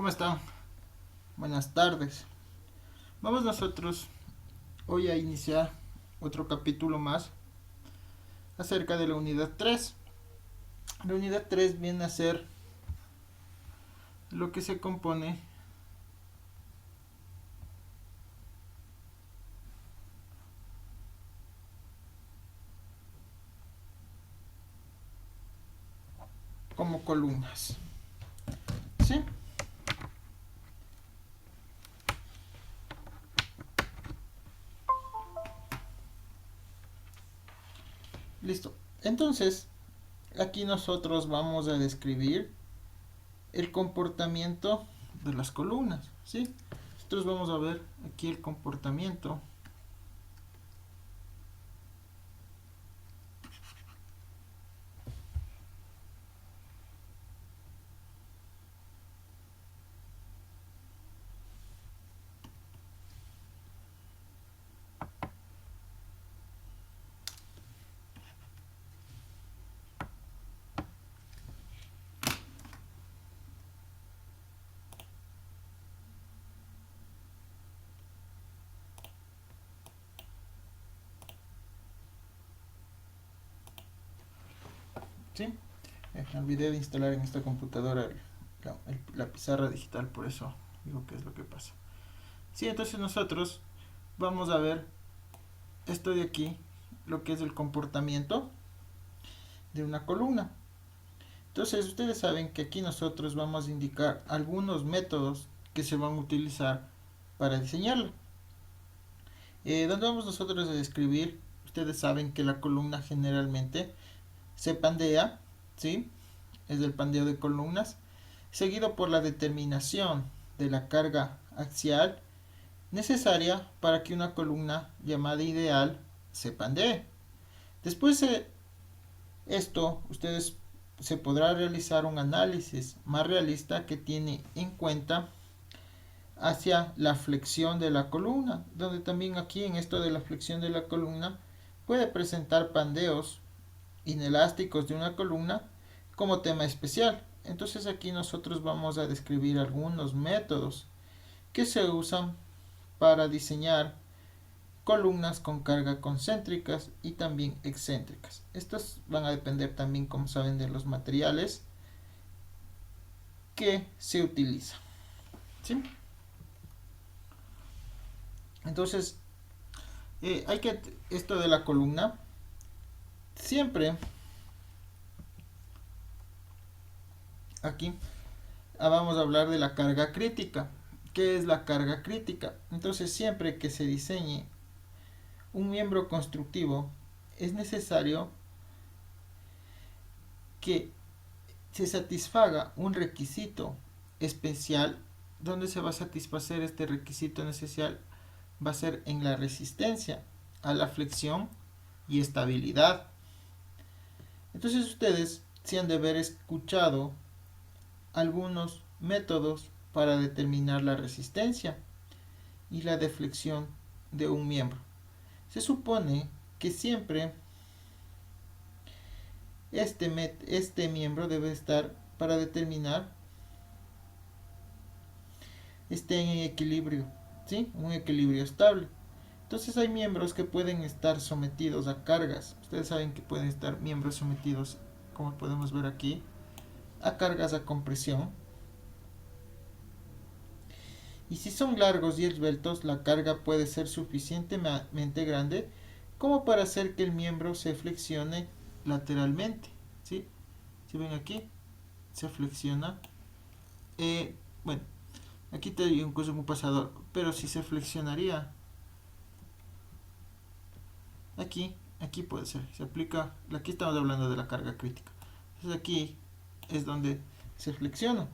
¿Cómo están? Buenas tardes. Vamos nosotros hoy a iniciar otro capítulo más acerca de la unidad 3. La unidad 3 viene a ser lo que se compone como columnas. ¿Sí? Listo. Entonces, aquí nosotros vamos a describir el comportamiento de las columnas. ¿Sí? Nosotros vamos a ver aquí el comportamiento. ¿Sí? Me olvidé de instalar en esta computadora la pizarra digital, por eso digo qué es lo que pasa. Sí, entonces nosotros vamos a ver esto de aquí, lo que es el comportamiento de una columna. Entonces ustedes saben que aquí nosotros vamos a indicar algunos métodos que se van a utilizar para diseñarla. Donde vamos nosotros a describir, ustedes saben que la columna generalmente se pandea, ¿sí? Es el pandeo de columnas, seguido por la determinación de la carga axial necesaria para que una columna llamada ideal se pandee. Después de esto, ustedes se podrá realizar un análisis más realista que tiene en cuenta hacia la flexión de la columna, donde también aquí en esto de la flexión de la columna puede presentar pandeos inelásticos de una columna como tema especial. Entonces aquí nosotros vamos a describir algunos métodos que se usan para diseñar columnas con carga concéntricas y también excéntricas. Estas van a depender también, como saben, de los materiales que se utilizan. ¿Sí? Entonces, hay que, esto de la columna, siempre aquí vamos a hablar de la carga crítica. ¿Qué es la carga crítica? Entonces, siempre que se diseñe un miembro constructivo, es necesario que se satisfaga un requisito especial. Donde se va a satisfacer este requisito especial va a ser en la resistencia a la flexión y estabilidad. Entonces ustedes se han de haber escuchado algunos métodos para determinar la resistencia y la deflexión de un miembro. Se supone que siempre este miembro debe estar, para determinar, esté en equilibrio, ¿sí? Un equilibrio estable. Entonces hay miembros que pueden estar sometidos a cargas. Ustedes saben que pueden estar miembros sometidos, como podemos ver aquí, a cargas a compresión. Y si son largos y esbeltos, la carga puede ser suficientemente grande como para hacer que el miembro se flexione lateralmente. ¿Sí? Si ven aquí, se flexiona. Bueno, aquí te doy un pasador, pero si se flexionaría aquí puede ser, se aplica, aquí estamos hablando de la carga crítica. Entonces aquí es donde se flexiona.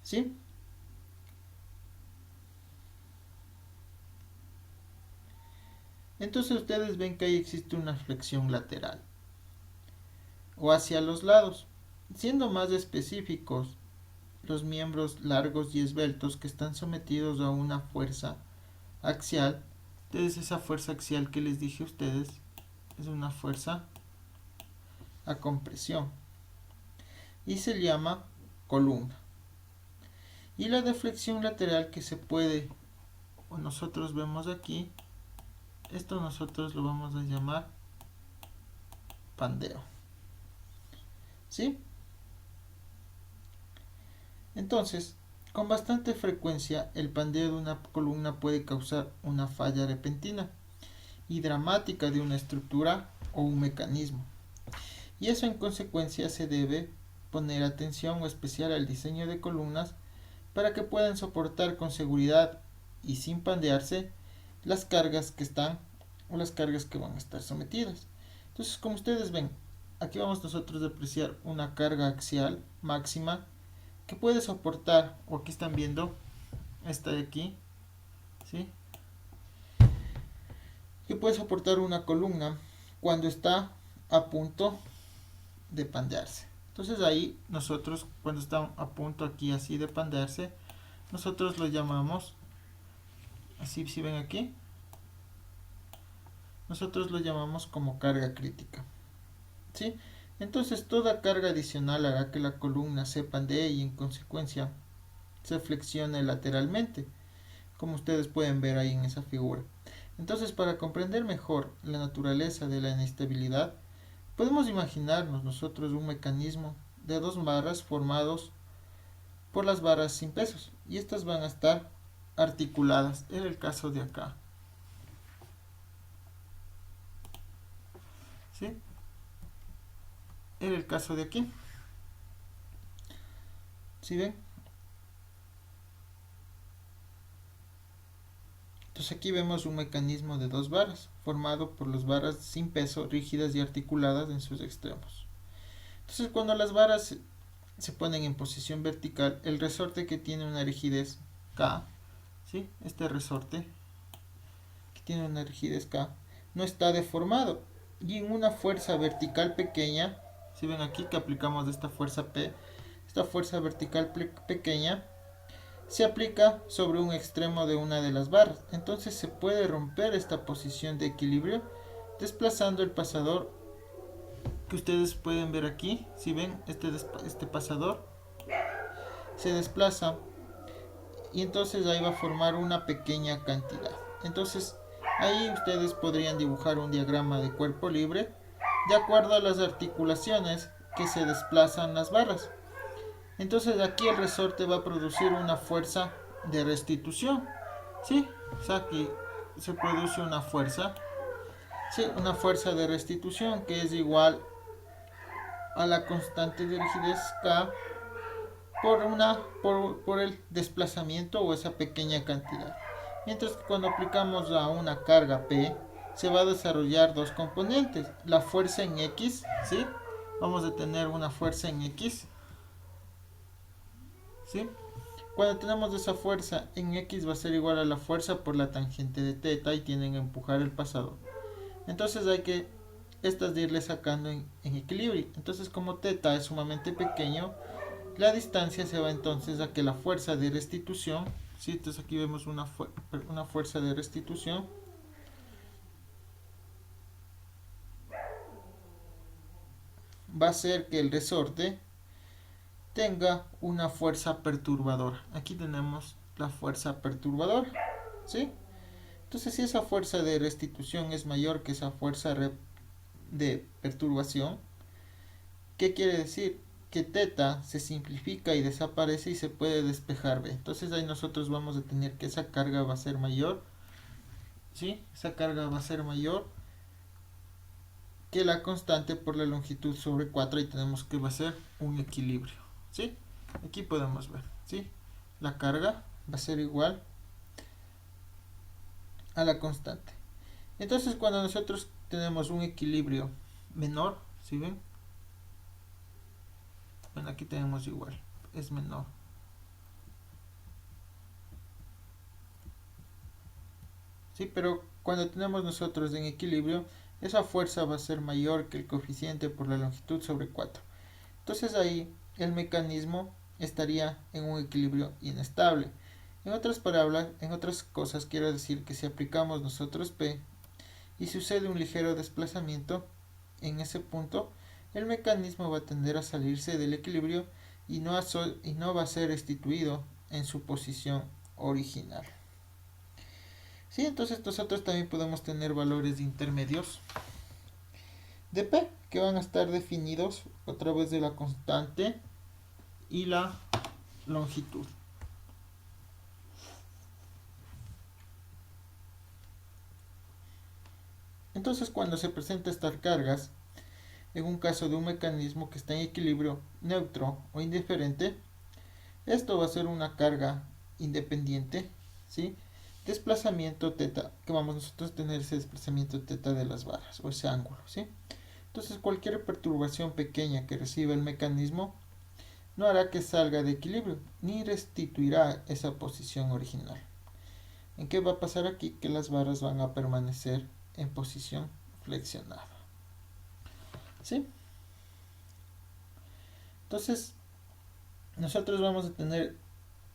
¿Sí? Entonces ustedes ven que ahí existe una flexión lateral o hacia los lados. Siendo más específicos, los miembros largos y esbeltos que están sometidos a una fuerza axial, entonces esa fuerza axial que les dije a ustedes es una fuerza a compresión y se llama columna. Y la deflexión lateral que se puede, o nosotros vemos aquí, esto nosotros lo vamos a llamar pandeo. ¿Sí? Entonces, con bastante frecuencia, el pandeo de una columna puede causar una falla repentina y dramática de una estructura o un mecanismo. Y eso en consecuencia se debe poner atención o especial al diseño de columnas para que puedan soportar con seguridad y sin pandearse las cargas que están o las cargas que van a estar sometidas. Entonces, como ustedes ven, aquí vamos nosotros a apreciar una carga axial máxima que puede soportar, o aquí están viendo esta de aquí, ¿sí? Que puede soportar una columna cuando está a punto de pandearse. Entonces ahí nosotros, cuando está a punto aquí así de pandearse, nosotros lo llamamos, así si ven aquí, nosotros lo llamamos como carga crítica, ¿sí? Entonces toda carga adicional hará que la columna se pandee y en consecuencia se flexione lateralmente, como ustedes pueden ver ahí en esa figura. Entonces, para comprender mejor la naturaleza de la inestabilidad, podemos imaginarnos nosotros un mecanismo de dos barras formados por las barras sin pesos, y estas van a estar articuladas. En el caso de acá, ¿sí? En el caso de aquí, ¿sí ven? Entonces aquí vemos un mecanismo de dos barras, formado por las barras sin peso, rígidas y articuladas en sus extremos. Entonces cuando las barras se ponen en posición vertical, el resorte que tiene una rigidez K, ¿sí? Este resorte que tiene una rigidez K no está deformado, y en una fuerza vertical pequeña, si ven aquí que aplicamos esta fuerza P, esta fuerza vertical pequeña se aplica sobre un extremo de una de las barras. Entonces se puede romper esta posición de equilibrio desplazando el pasador que ustedes pueden ver aquí. Si ven, este pasador se desplaza y entonces ahí va a formar una pequeña cantidad. Entonces ahí ustedes podrían dibujar un diagrama de cuerpo libre de acuerdo a las articulaciones que se desplazan las barras. Entonces aquí el resorte va a producir una fuerza de restitución, ¿sí? O sea, aquí se produce una fuerza, ¿sí? Una fuerza de restitución que es igual a la constante de rigidez K por el desplazamiento o esa pequeña cantidad. Mientras que cuando aplicamos a una carga P, se va a desarrollar dos componentes, la fuerza en X, ¿sí? Vamos a tener una fuerza en X, ¿sí? Cuando tenemos esa fuerza en X va a ser igual a la fuerza por la tangente de θ y tienen que empujar el pasador. Entonces hay que estas de irle sacando en equilibrio. Entonces como θ es sumamente pequeño, la distancia se va entonces a que la fuerza de restitución, ¿sí? Entonces aquí vemos una fuerza de restitución va a ser que el resorte tenga una fuerza perturbadora. Aquí tenemos la fuerza perturbadora, ¿sí? Entonces si esa fuerza de restitución es mayor que esa fuerza de perturbación, ¿qué quiere decir? Que θ se simplifica y desaparece y se puede despejar B. Entonces ahí nosotros vamos a tener que esa carga va a ser mayor, ¿sí? Esa carga va a ser mayor que la constante por la longitud sobre 4 y tenemos que va a ser un equilibrio, ¿sí? Aquí podemos ver, ¿sí? La carga va a ser igual a la constante. Entonces cuando nosotros tenemos un equilibrio menor, ¿sí ven? Bueno, aquí tenemos igual, es menor. ¿Sí? Pero cuando tenemos nosotros en equilibrio, esa fuerza va a ser mayor que el coeficiente por la longitud sobre 4. Entonces ahí el mecanismo estaría en un equilibrio inestable. En otras palabras, en otras cosas, quiero decir que si aplicamos nosotros P y sucede un ligero desplazamiento en ese punto, el mecanismo va a tender a salirse del equilibrio y no va a ser restituido en su posición original. ¿Sí? Entonces nosotros también podemos tener valores intermedios de P que van a estar definidos a través de la constante y la longitud. Entonces cuando se presentan estas cargas, en un caso de un mecanismo que está en equilibrio neutro o indiferente, esto va a ser una carga independiente, ¿sí? Desplazamiento teta, que vamos nosotros a tener ese desplazamiento teta de las varas o ese ángulo, ¿sí? Entonces cualquier perturbación pequeña que reciba el mecanismo no hará que salga de equilibrio ni restituirá esa posición original. ¿En qué va a pasar aquí? Que las varas van a permanecer en posición flexionada, ¿sí? Entonces nosotros vamos a tener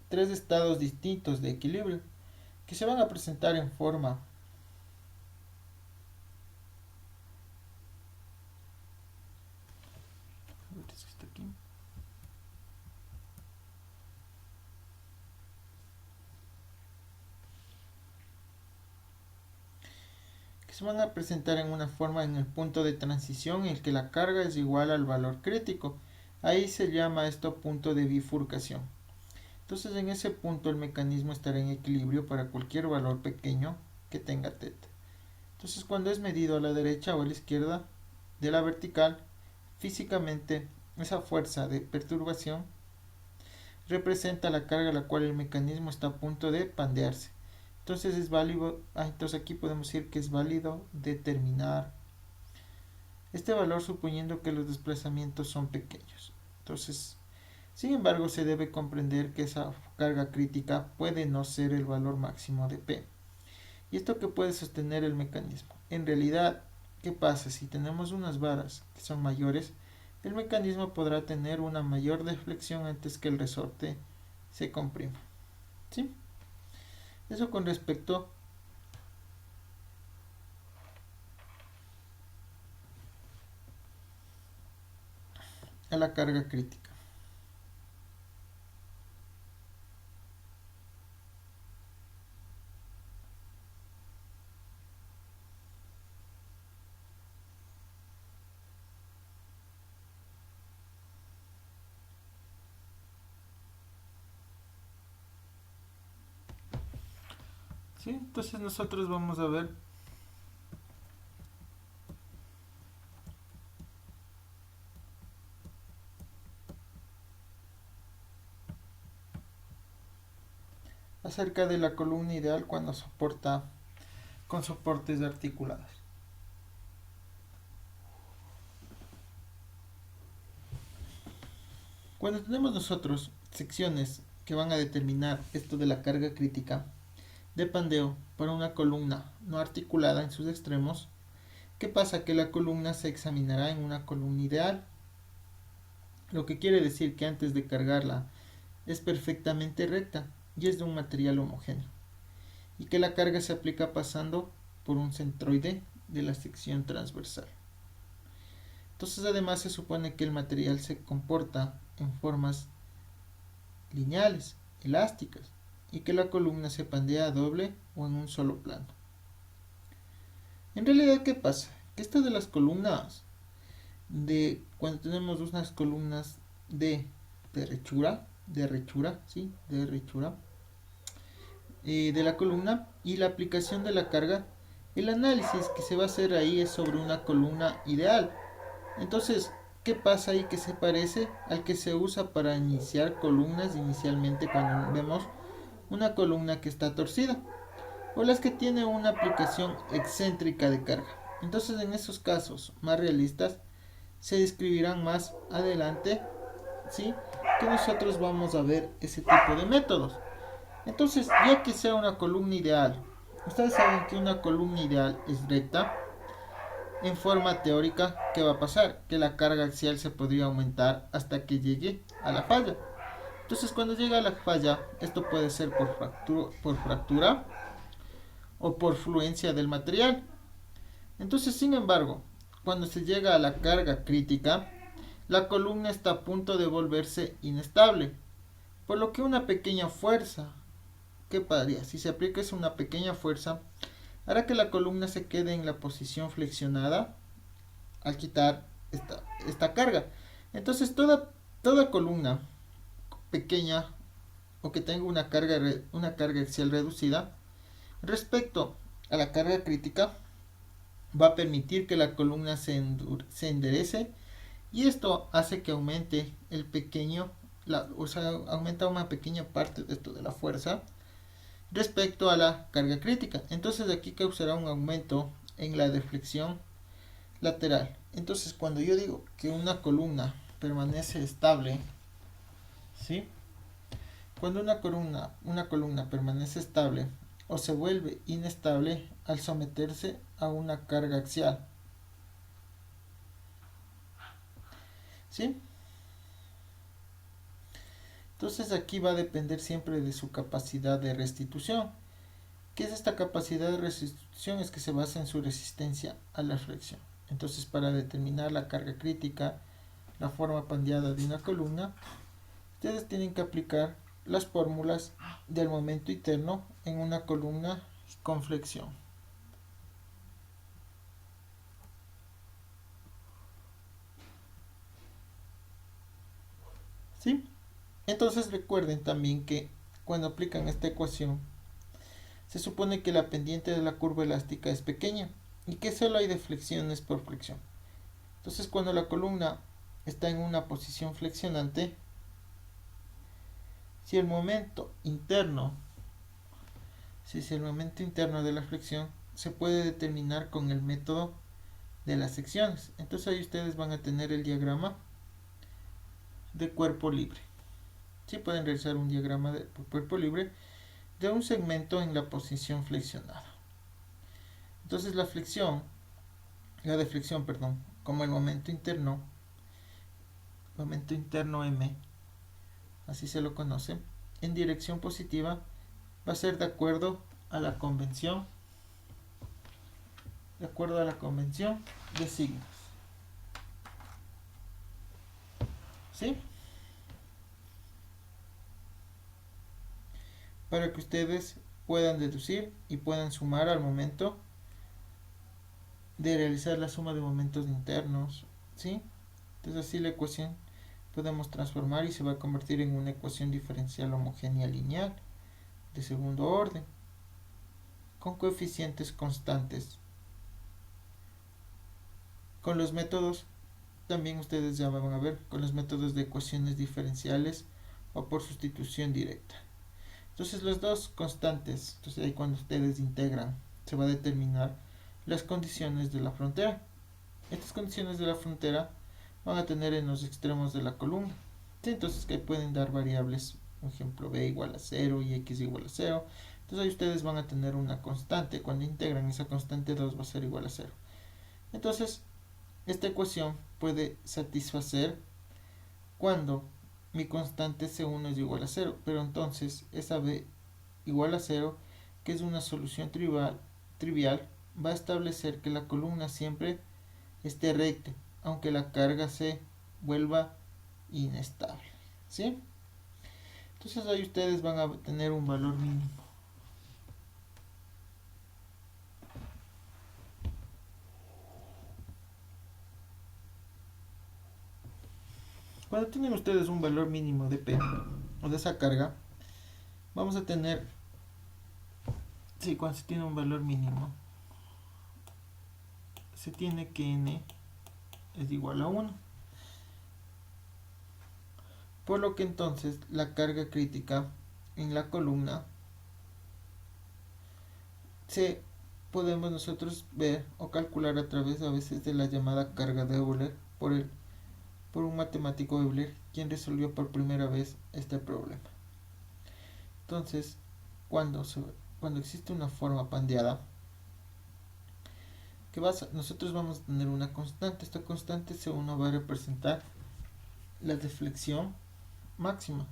tres estados distintos de equilibrio que se van a presentar en forma se van a presentar en una forma en el punto de transición en el que la carga es igual al valor crítico. Ahí se llama esto punto de bifurcación. Entonces en ese punto el mecanismo estará en equilibrio para cualquier valor pequeño que tenga teta. Entonces cuando es medido a la derecha o a la izquierda de la vertical, físicamente esa fuerza de perturbación representa la carga a la cual el mecanismo está a punto de pandearse. Entonces es válido, entonces aquí podemos decir que es válido determinar este valor suponiendo que los desplazamientos son pequeños. Entonces, sin embargo, se debe comprender que esa carga crítica puede no ser el valor máximo de P. ¿Y esto que puede sostener el mecanismo? En realidad, ¿qué pasa? Si tenemos unas varas que son mayores, el mecanismo podrá tener una mayor deflexión antes que el resorte se comprima, ¿sí? Eso con respecto a la carga crítica. ¿Sí? Entonces nosotros vamos a ver acerca de la columna ideal cuando soporta con soportes articulados. Cuando tenemos nosotros secciones que van a determinar esto de la carga crítica de pandeo para una columna no articulada en sus extremos, ¿qué pasa? Que la columna se examinará en una columna ideal, lo que quiere decir que antes de cargarla es perfectamente recta y es de un material homogéneo, y que la carga se aplica pasando por un centroide de la sección transversal. Entonces además se supone que el material se comporta en formas lineales, elásticas, y que la columna se pandea a doble o en un solo plano. En realidad, ¿qué pasa? Que esto de las columnas, cuando tenemos unas columnas de rechura, ¿sí? De rechura, de la columna y la aplicación de la carga, el análisis que se va a hacer ahí es sobre una columna ideal. Entonces, ¿qué pasa ahí que se parece al que se usa para iniciar columnas inicialmente cuando vemos una columna que está torcida o las que tienen una aplicación excéntrica de carga? Entonces, en esos casos más realistas se describirán más adelante, ¿sí? Que nosotros vamos a ver ese tipo de métodos. Entonces, ya que sea una columna ideal, ustedes saben que una columna ideal es recta. En forma teórica, ¿qué va a pasar? Que la carga axial se podría aumentar hasta que llegue a la falla. Entonces, cuando llega a la falla, esto puede ser por fractura o por fluencia del material. Entonces, sin embargo, cuando se llega a la carga crítica, la columna está a punto de volverse inestable, por lo que una pequeña fuerza, ¿qué pasaría? Si se aplica una pequeña fuerza, hará que la columna se quede en la posición flexionada al quitar esta carga. Entonces toda columna pequeña o que tenga una carga axial reducida respecto a la carga crítica va a permitir que la columna se enderece, y esto hace que aumente el pequeño, o sea, aumenta una pequeña parte de esto de la fuerza respecto a la carga crítica. Entonces aquí causará un aumento en la deflexión lateral. Entonces cuando yo digo que una columna permanece estable, ¿sí? Cuando una columna permanece estable o se vuelve inestable al someterse a una carga axial, ¿sí? Entonces aquí va a depender siempre de su capacidad de restitución. ¿Qué es esta capacidad de restitución? Es que se basa en su resistencia a la flexión. Entonces, para determinar la carga crítica, la forma pandeada de una columna, ustedes tienen que aplicar las fórmulas del momento interno en una columna con flexión. ¿Sí? Entonces recuerden también que cuando aplican esta ecuación, se supone que la pendiente de la curva elástica es pequeña y que solo hay deflexiones por flexión. Entonces cuando la columna está en una posición flexionante, si el momento interno, si el momento interno de la flexión se puede determinar con el método de las secciones. Entonces ahí ustedes van a tener el diagrama de cuerpo libre. Sí, pueden realizar un diagrama de cuerpo libre de un segmento en la posición flexionada. Entonces la deflexión, como el momento interno M, así se lo conoce, en dirección positiva, va a ser de acuerdo a la convención de signos. ¿Sí? Para que ustedes puedan deducir y puedan sumar al momento de realizar la suma de momentos internos. ¿Sí? Entonces así la ecuación podemos transformar y se va a convertir en una ecuación diferencial homogénea lineal de segundo orden con coeficientes constantes. Con los métodos, también ustedes ya van a ver, con los métodos de ecuaciones diferenciales o por sustitución directa. Entonces las dos constantes, entonces ahí cuando ustedes integran, se va a determinar las condiciones de la frontera. Estas condiciones de la frontera van a tener en los extremos de la columna. ¿Sí? Entonces que pueden dar variables, por ejemplo, b igual a 0 y x igual a 0. Entonces ahí ustedes van a tener una constante. Cuando integran esa constante, 2 va a ser igual a 0. Entonces, esta ecuación puede satisfacer cuando mi constante C1 es igual a 0. Pero entonces, esa b igual a 0, que es una solución trivial, va a establecer que la columna siempre esté recta, aunque la carga se vuelva inestable. ¿Sí? Entonces ahí ustedes van a tener un valor mínimo. Cuando tienen ustedes un valor mínimo de P o de esa carga, vamos a tener, sí, cuando se tiene un valor mínimo, se tiene que N es igual a 1. Por lo que entonces la carga crítica en la columna se podemos nosotros ver o calcular a través a veces de la llamada carga de Euler por un matemático Euler, quien resolvió por primera vez este problema. Entonces, cuando existe una forma pandeada, nosotros vamos a tener una constante. Esta constante C1 va a representar la deflexión máxima.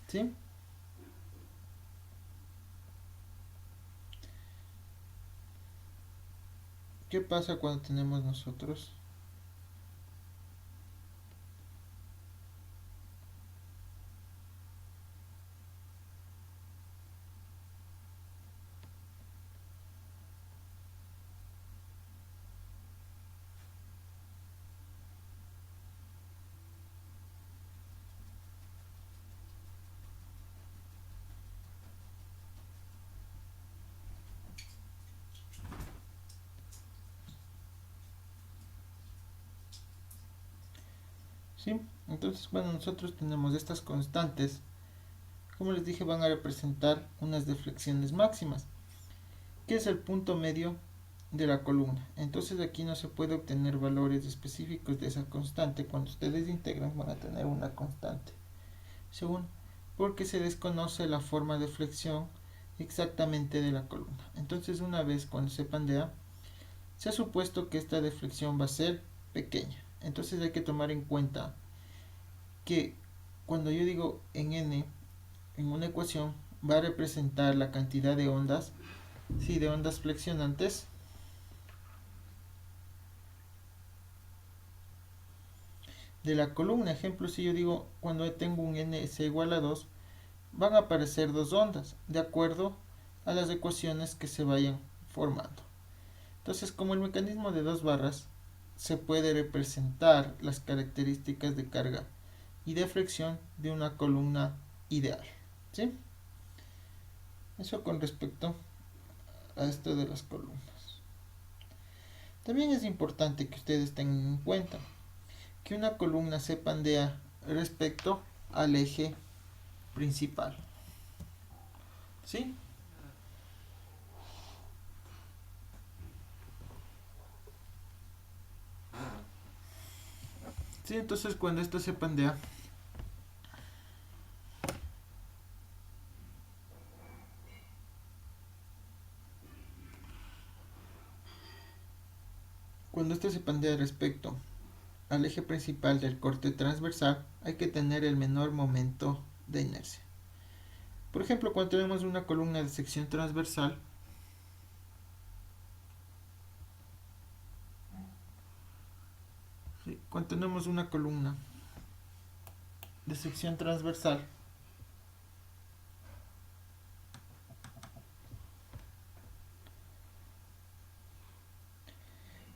¿Sí? ¿Qué pasa cuando tenemos nosotros ¿sí? Entonces, bueno, nosotros tenemos estas constantes, como les dije, van a representar unas deflexiones máximas, que es el punto medio de la columna. Entonces aquí no se puede obtener valores específicos de esa constante. Cuando ustedes integran van a tener una constante, según, porque se desconoce la forma de flexión exactamente de la columna. Entonces una vez cuando se pandea, se ha supuesto que esta deflexión va a ser pequeña. Entonces hay que tomar en cuenta que cuando yo digo en n, en una ecuación, va a representar la cantidad de ondas, sí, de ondas flexionantes de la columna. Ejemplo, si yo digo cuando tengo un n es igual a 2, van a aparecer dos ondas de acuerdo a las ecuaciones que se vayan formando. Entonces, como el mecanismo de dos barras, se puede representar las características de carga y de flexión de una columna ideal, ¿sí? Eso con respecto a esto de las columnas. También es importante que ustedes tengan en cuenta que una columna se pandea respecto al eje principal, ¿sí? Sí, entonces cuando esto se pandea, respecto al eje principal del corte transversal, hay que tener el menor momento de inercia. Por ejemplo, cuando tenemos una columna de sección transversal, ¿sí? Cuando tenemos una columna de sección transversal,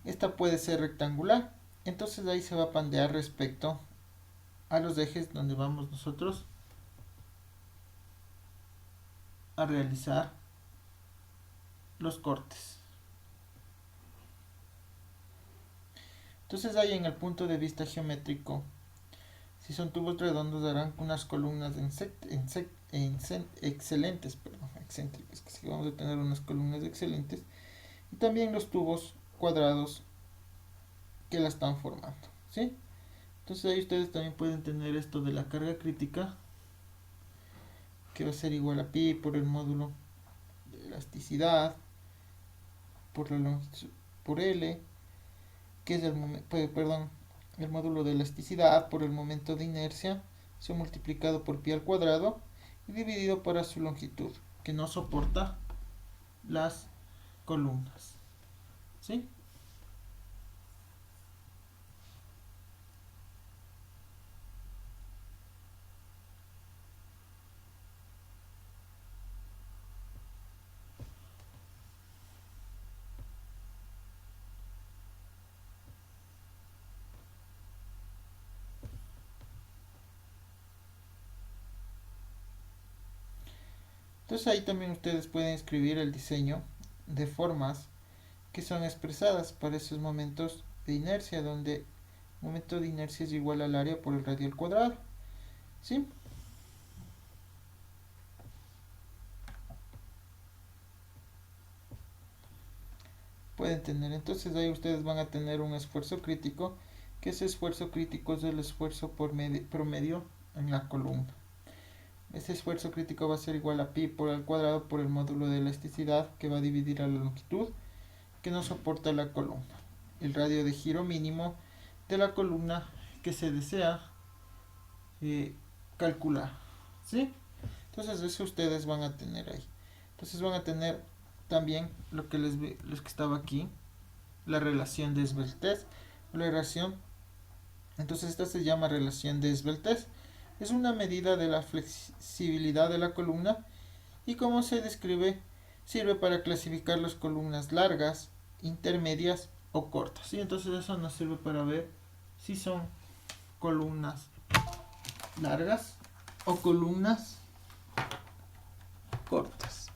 esta puede ser rectangular, entonces ahí se va a pandear respecto a los ejes donde vamos nosotros a realizar los cortes. Entonces ahí en el punto de vista geométrico, si son tubos redondos darán unas columnas excelentes, excéntricas, que sí vamos a tener unas columnas excelentes, y también los tubos cuadrados que la están formando, ¿sí? Entonces ahí ustedes también pueden tener esto de la carga crítica, que va a ser igual a pi por el módulo de elasticidad por la longitud por L, que es el módulo de elasticidad por el momento de inercia, se ha multiplicado por pi al cuadrado y dividido por su longitud, que no soporta las columnas, ¿sí? Entonces ahí también ustedes pueden escribir el diseño de formas que son expresadas para esos momentos de inercia, donde el momento de inercia es igual al área por el radio al cuadrado, ¿sí? Pueden tener, entonces ahí ustedes van a tener un esfuerzo crítico, que ese esfuerzo crítico es el esfuerzo promedio en la columna. Ese esfuerzo crítico va a ser igual a pi por al cuadrado por el módulo de elasticidad, que va a dividir a la longitud que no soporta la columna, el radio de giro mínimo de la columna que se desea calcular, ¿sí? Entonces eso ustedes van a tener ahí. Entonces van a tener también lo que los que estaba aquí, la relación de esbeltez, la relación, entonces esta se llama relación de esbeltez. Es una medida de la flexibilidad de la columna y como se describe, sirve para clasificar las columnas largas, intermedias o cortas. ¿Sí? Entonces eso nos sirve para ver si son columnas largas o columnas cortas.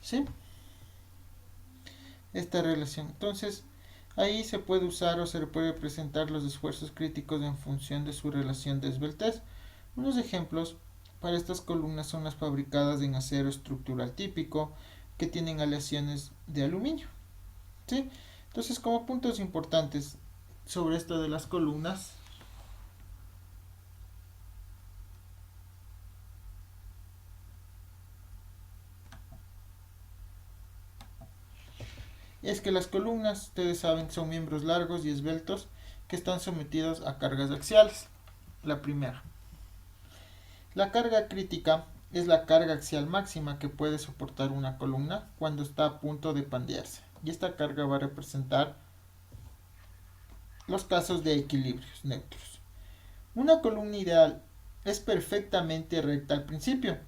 ¿Sí? esta relación. Entonces, ahí se puede usar o se puede representar los esfuerzos críticos en función de su relación de esbeltez. Unos ejemplos para estas columnas son las fabricadas en acero estructural típico, que tienen aleaciones de aluminio. ¿Sí? Entonces, como puntos importantes sobre esto de las columnas, es que las columnas, ustedes saben, son miembros largos y esbeltos que están sometidos a cargas axiales. La primera. La carga crítica es la carga axial máxima que puede soportar una columna cuando está a punto de pandearse. Y esta carga va a representar los casos de equilibrios neutros. Una columna ideal es perfectamente recta al principio.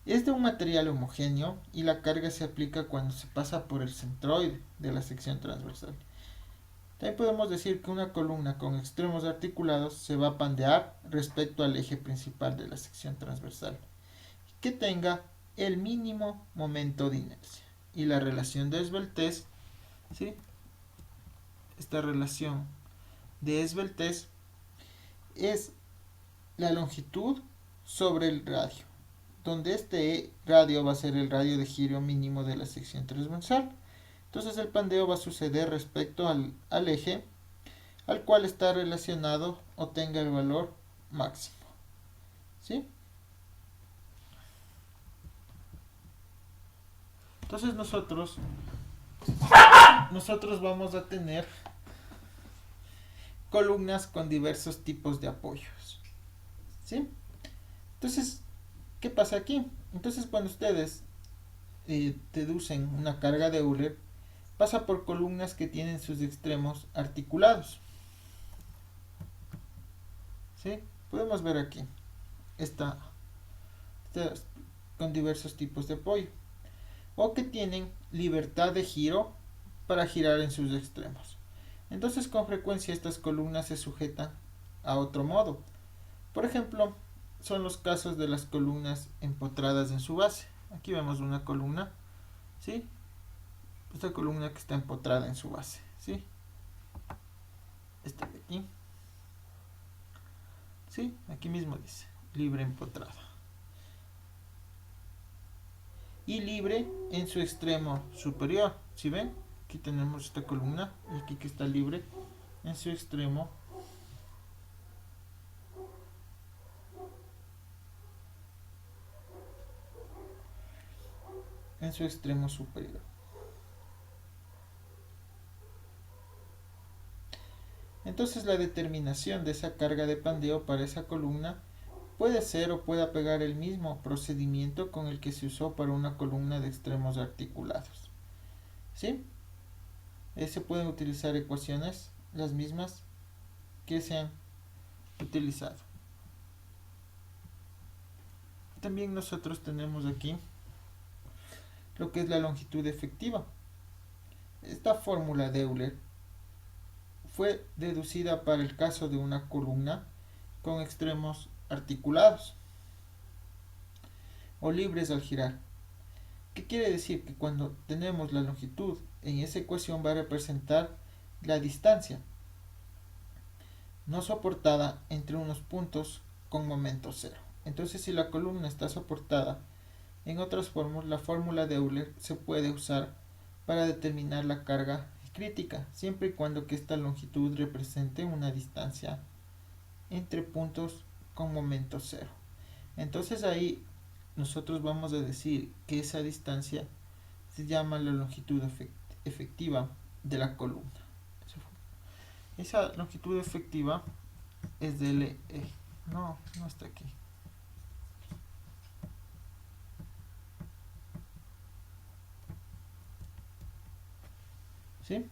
Es de un material homogéneo y la carga se aplica cuando se pasa por el centroide de la sección transversal. También podemos decir que una columna con extremos articulados se va a pandear respecto al eje principal de la sección transversal, que tenga el mínimo momento de inercia. Y la relación de esbeltez, ¿sí? Esta relación de esbeltez es la longitud sobre el radio, donde este radio va a ser el radio de giro mínimo de la sección transversal. Entonces el pandeo va a suceder respecto al eje al cual está relacionado o tenga el valor máximo. ¿Sí? Entonces nosotros vamos a tener columnas con diversos tipos de apoyos. ¿Sí? Entonces, ¿qué pasa aquí? Entonces cuando ustedes deducen una carga de Euler, pasa por columnas que tienen sus extremos articulados. ¿Sí? Podemos ver aquí. Esta con diversos tipos de apoyo. O que tienen libertad de giro para girar en sus extremos. Entonces con frecuencia estas columnas se sujetan a otro modo. Por ejemplo, son los casos de las columnas empotradas en su base. Aquí vemos una columna, ¿sí? Esta columna que está empotrada en su base, ¿sí? Esta de aquí, ¿sí? Aquí mismo dice, libre empotrada. Y libre en su extremo superior, ¿sí ven? Aquí tenemos esta columna y aquí que está libre en su extremo superior. Entonces la determinación de esa carga de pandeo para esa columna puede ser o puede apegar el mismo procedimiento con el que se usó para una columna de extremos articulados. ¿Sí? Se pueden utilizar ecuaciones, las mismas que se han utilizado. También nosotros tenemos aquí lo que es la longitud efectiva. Esta fórmula de Euler fue deducida para el caso de una columna con extremos articulados o libres al girar. ¿Qué quiere decir? Que cuando tenemos la longitud en esa ecuación va a representar la distancia no soportada entre unos puntos con momento cero. Entonces si la columna está soportada en otras formas, la fórmula de Euler se puede usar para determinar la carga crítica, siempre y cuando que esta longitud represente una distancia entre puntos con momento cero. Entonces ahí nosotros vamos a decir que esa distancia se llama la longitud efectiva de la columna. Esa longitud efectiva es de LE. No está aquí. ¿Sí?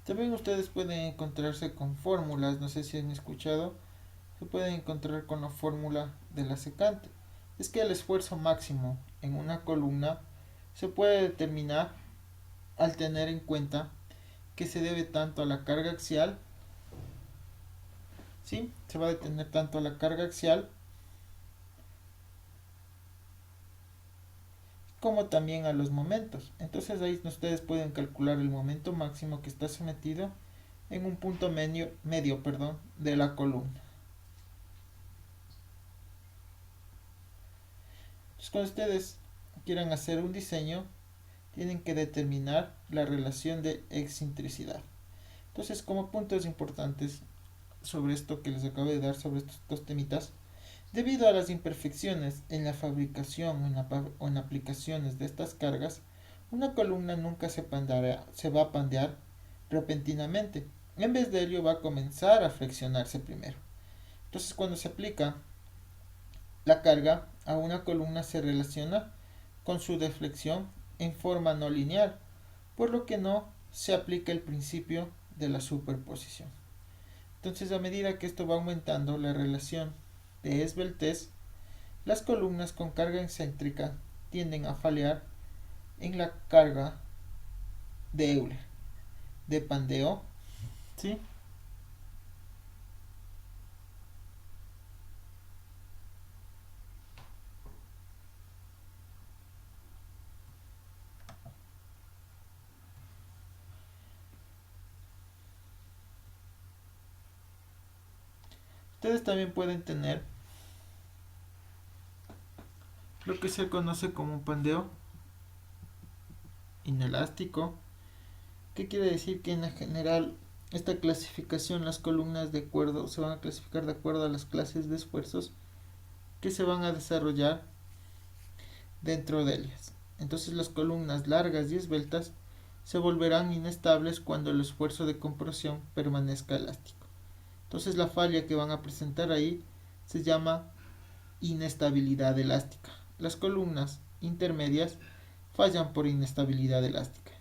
También ustedes pueden encontrarse con fórmulas, no sé si han escuchado, se pueden encontrar con la fórmula de la secante. Es que el esfuerzo máximo en una columna se puede determinar al tener en cuenta que se debe tanto a la carga axial, ¿sí? Se va a detener tanto a la carga axial como también a los momentos. Entonces ahí ustedes pueden calcular el momento máximo que está sometido en un punto medio de la columna. Entonces cuando ustedes quieran hacer un diseño, tienen que determinar la relación de excentricidad. Entonces, como puntos importantes sobre esto que les acabo de dar, sobre estos dos temitas, debido a las imperfecciones en la fabricación o en aplicaciones de estas cargas, una columna nunca se va a pandear repentinamente. En vez de ello va a comenzar a flexionarse primero. Entonces cuando se aplica la carga a una columna se relaciona con su deflexión en forma no lineal, por lo que no se aplica el principio de la superposición. Entonces a medida que esto va aumentando la relación de esbeltez, las columnas con carga excéntrica tienden a fallar en la carga de Euler, de pandeo, ¿sí? Ustedes también pueden tener lo que se conoce como un pandeo inelástico, que quiere decir que en general esta clasificación, las columnas de acuerdo se van a clasificar de acuerdo a las clases de esfuerzos que se van a desarrollar dentro de ellas. Entonces las columnas largas y esbeltas se volverán inestables cuando el esfuerzo de compresión permanezca elástico. Entonces la falla que van a presentar ahí se llama inestabilidad elástica. Las columnas intermedias fallan por inestabilidad elástica.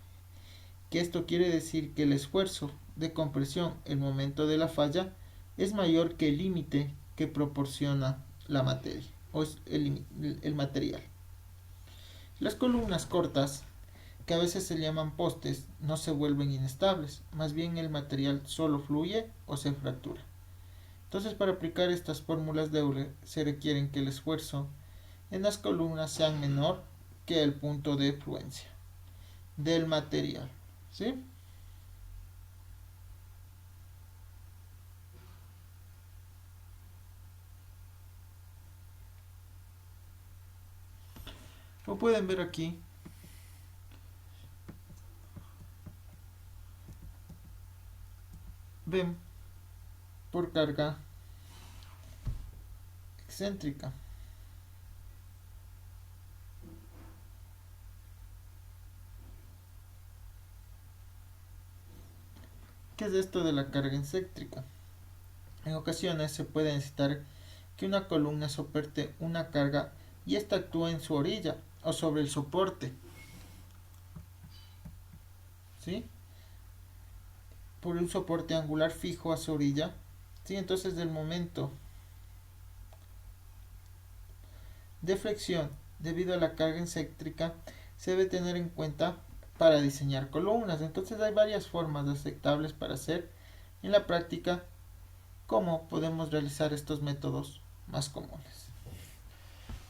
Que esto quiere decir que el esfuerzo de compresión el momento de la falla es mayor que el límite que proporciona la materia o el material. Las columnas cortas, que a veces se llaman postes, no se vuelven inestables, más bien el material solo fluye o se fractura. Entonces, para aplicar estas fórmulas de Euler se requiere que el esfuerzo en las columnas sea menor que el punto de fluencia del material, ¿sí? Como pueden ver aquí, ven por carga excéntrica. ¿Qué es esto de la carga excéntrica? En ocasiones se puede necesitar que una columna soporte una carga y ésta actúe en su orilla o sobre el soporte, ¿sí? Por un soporte angular fijo a su orilla, ¿sí? Entonces del momento de flexión debido a la carga excéntrica se debe tener en cuenta para diseñar columnas. Entonces hay varias formas aceptables para hacer en la práctica cómo podemos realizar estos métodos más comunes.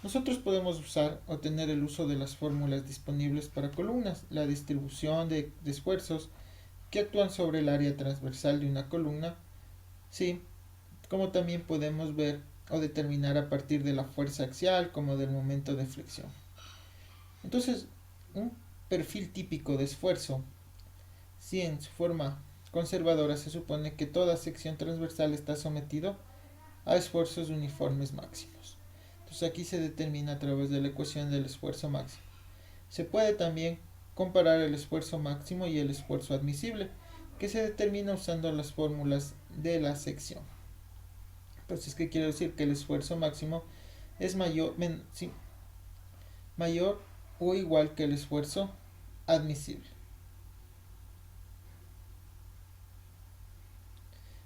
Nosotros podemos usar o tener el uso de las fórmulas disponibles para columnas, la distribución de esfuerzos que actúan sobre el área transversal de una columna, sí, como también podemos ver o determinar a partir de la fuerza axial como del momento de flexión. Entonces, un perfil típico de esfuerzo, si en su forma conservadora se supone que toda sección transversal está sometido a esfuerzos uniformes máximos. Entonces aquí se determina a través de la ecuación del esfuerzo máximo. Se puede también comparar el esfuerzo máximo y el esfuerzo admisible, que se determina usando las fórmulas de la sección. Entonces, ¿qué quiere decir? Que el esfuerzo máximo es mayor o igual que el esfuerzo admisible.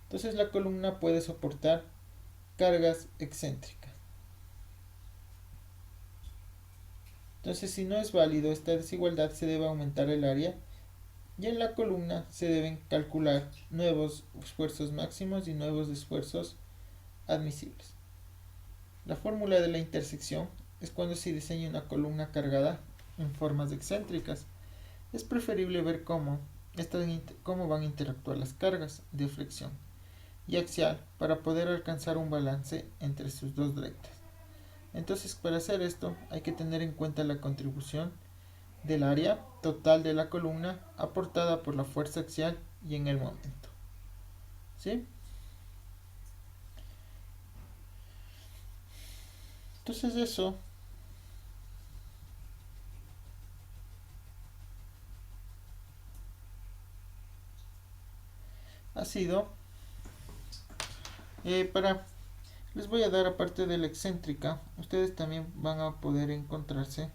Entonces la columna puede soportar cargas excéntricas. Entonces, si no es válido esta desigualdad, se debe aumentar el área Y en la columna se deben calcular nuevos esfuerzos máximos y nuevos esfuerzos admisibles. La fórmula de la intersección es cuando se diseña una columna cargada en formas excéntricas. Es preferible ver cómo van a interactuar las cargas de flexión y axial para poder alcanzar un balance entre sus dos rectas. Entonces, para hacer esto hay que tener en cuenta la contribución del área total de la columna aportada por la fuerza axial y en el momento. ¿Sí? Entonces eso ha sido les voy a dar, aparte de la excéntrica, ustedes también van a poder encontrarse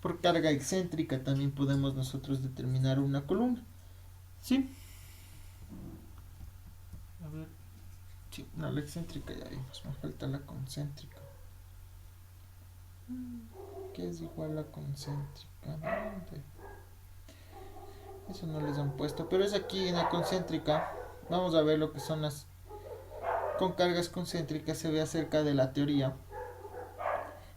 por carga excéntrica. También podemos nosotros determinar una columna. ¿Sí? A ver. Sí, no, la excéntrica ya vimos. Me falta la concéntrica. ¿Qué es igual a la concéntrica? Eso no les han puesto. Pero es aquí en la concéntrica. Vamos a ver lo que son las con cargas concéntricas. Se ve acerca de la teoría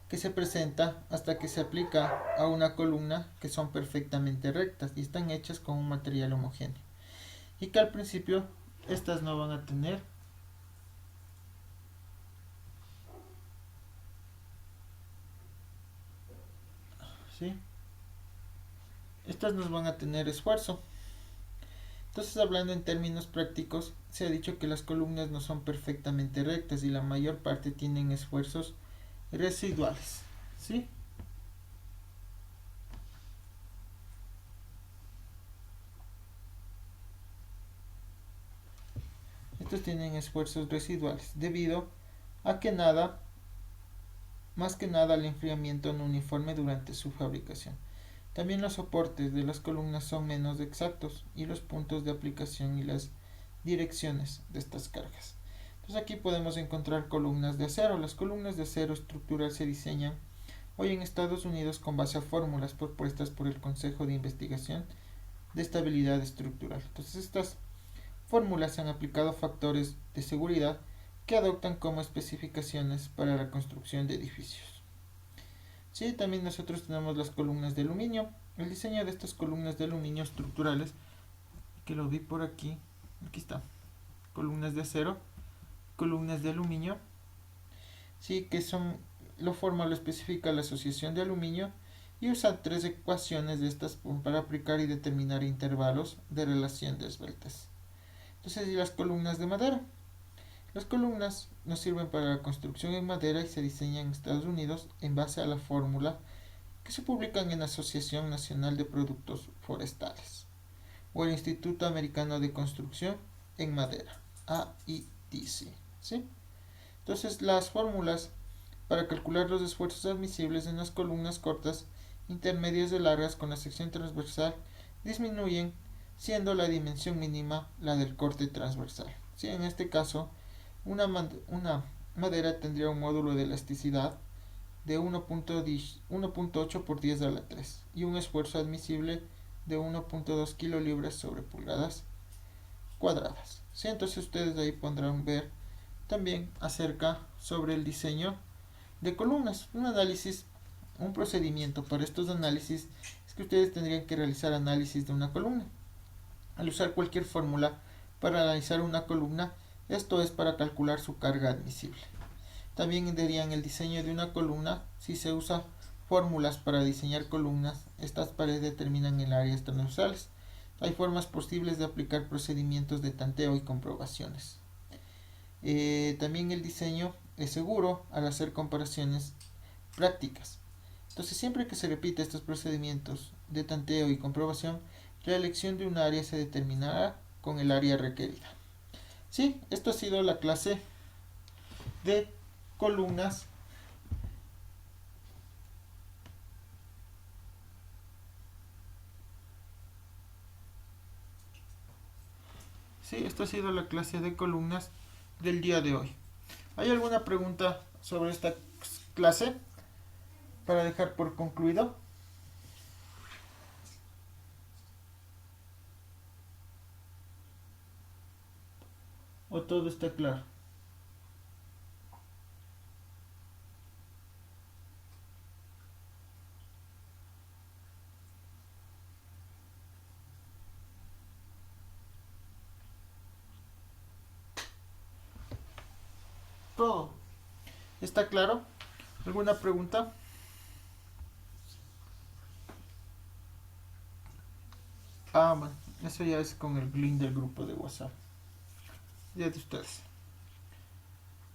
que se presenta hasta que se aplica a una columna, que son perfectamente rectas y están hechas con un material homogéneo, y que al principio estas no van a tener ¿sí? Estas no van a tener esfuerzo. Entonces, hablando en términos prácticos, se ha dicho que las columnas no son perfectamente rectas y la mayor parte tienen esfuerzos residuales, ¿sí? Estos tienen esfuerzos residuales debido a que más que nada al enfriamiento no uniforme durante su fabricación. También los soportes de las columnas son menos exactos y los puntos de aplicación y las direcciones de estas cargas. Entonces aquí podemos encontrar columnas de acero. Las columnas de acero estructural se diseñan hoy en Estados Unidos con base a fórmulas propuestas por el Consejo de Investigación de Estabilidad Estructural. Entonces estas fórmulas han aplicado factores de seguridad que adoptan como especificaciones para la construcción de edificios. Sí, también nosotros tenemos las columnas de aluminio. El diseño de estas columnas de aluminio estructurales, que lo vi por aquí está, columnas de acero, columnas de aluminio, sí, que lo especifica la Asociación de Aluminio, y usan tres ecuaciones de estas para aplicar y determinar intervalos de relación de esbeltez. Entonces, y las columnas de madera. Las columnas nos sirven para la construcción en madera y se diseñan en Estados Unidos en base a la fórmula que se publican en la Asociación Nacional de Productos Forestales o el Instituto Americano de Construcción en Madera, AITC, ¿sí? Entonces, las fórmulas para calcular los esfuerzos admisibles en las columnas cortas, intermedias y largas con la sección transversal disminuyen, siendo la dimensión mínima la del corte transversal. ¿Sí? En este caso, una madera tendría un módulo de elasticidad de 1.8 por 10 a la 3 y un esfuerzo admisible de 1.2 kilolibras sobre pulgadas cuadradas. ¿Sí? Entonces ustedes ahí podrán ver también acerca sobre el diseño de columnas. Un procedimiento para estos análisis es que ustedes tendrían que realizar análisis de una columna. Al usar cualquier fórmula para analizar una columna, esto es para calcular su carga admisible. También dirían el diseño de una columna si se usa fórmulas para diseñar columnas, estas paredes determinan el áreas transversales. Hay formas posibles de aplicar procedimientos de tanteo y comprobaciones. También el diseño es seguro al hacer comparaciones prácticas. Entonces, siempre que se repita estos procedimientos de tanteo y comprobación, la elección de un área se determinará con el área requerida. Sí, esto ha sido la clase de columnas. Sí, esto ha sido la clase de columnas del día de hoy. ¿Hay alguna pregunta sobre esta clase para dejar por concluido? ¿O todo está claro? Todo. ¿Está claro? ¿Alguna pregunta? Ah, bueno, eso ya es con el link del grupo de WhatsApp. Ya de ustedes.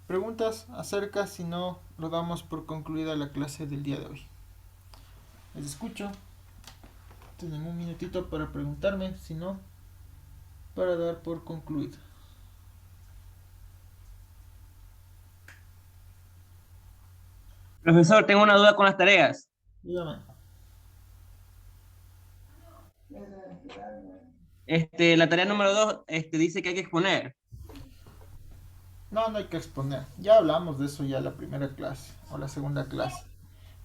Preguntas acerca, si no, lo damos por concluida la clase del día de hoy. Les escucho. Tienen un minutito para preguntarme, si no, para dar por concluido. Profesor, tengo una duda con las tareas. Dígame. La tarea número 2, dice que hay que exponer. No, no hay que exponer. Ya hablamos de eso ya la primera clase o la segunda clase.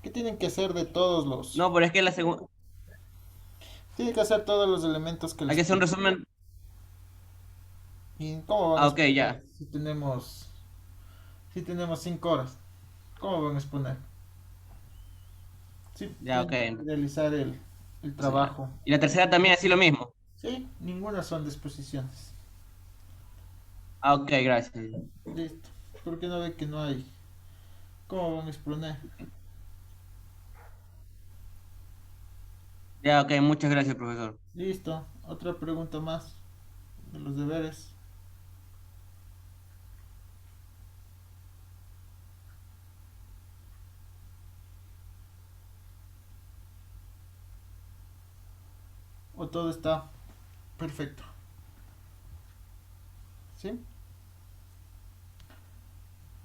¿Qué tienen que hacer de todos los? No, pero es que la segunda, Tienen que hacer todos los elementos que hay les que hacer un piden. resumen. ¿Y cómo van a Ah, ok, exponer ya. si tenemos 5 horas? ¿Cómo van a exponer? Sí, Ya, ok. tienen que realizar el Sí. trabajo. Y la tercera también así lo mismo. Sí, ninguna son de exposiciones. Ah, ok, gracias. Listo. ¿Por qué no ve que no hay? ¿Cómo van a exponer? Ya, ok, muchas gracias, profesor. Listo. Otra pregunta más de los deberes. ¿O todo está perfecto? ¿Sí?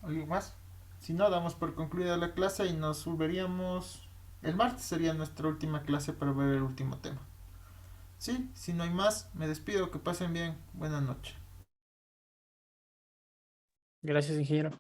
¿Algo más? Si no, damos por concluida la clase y nos volveríamos... El martes sería nuestra última clase para ver el último tema. Sí, si no hay más, me despido. Que pasen bien. Buenas noches. Gracias, ingeniero.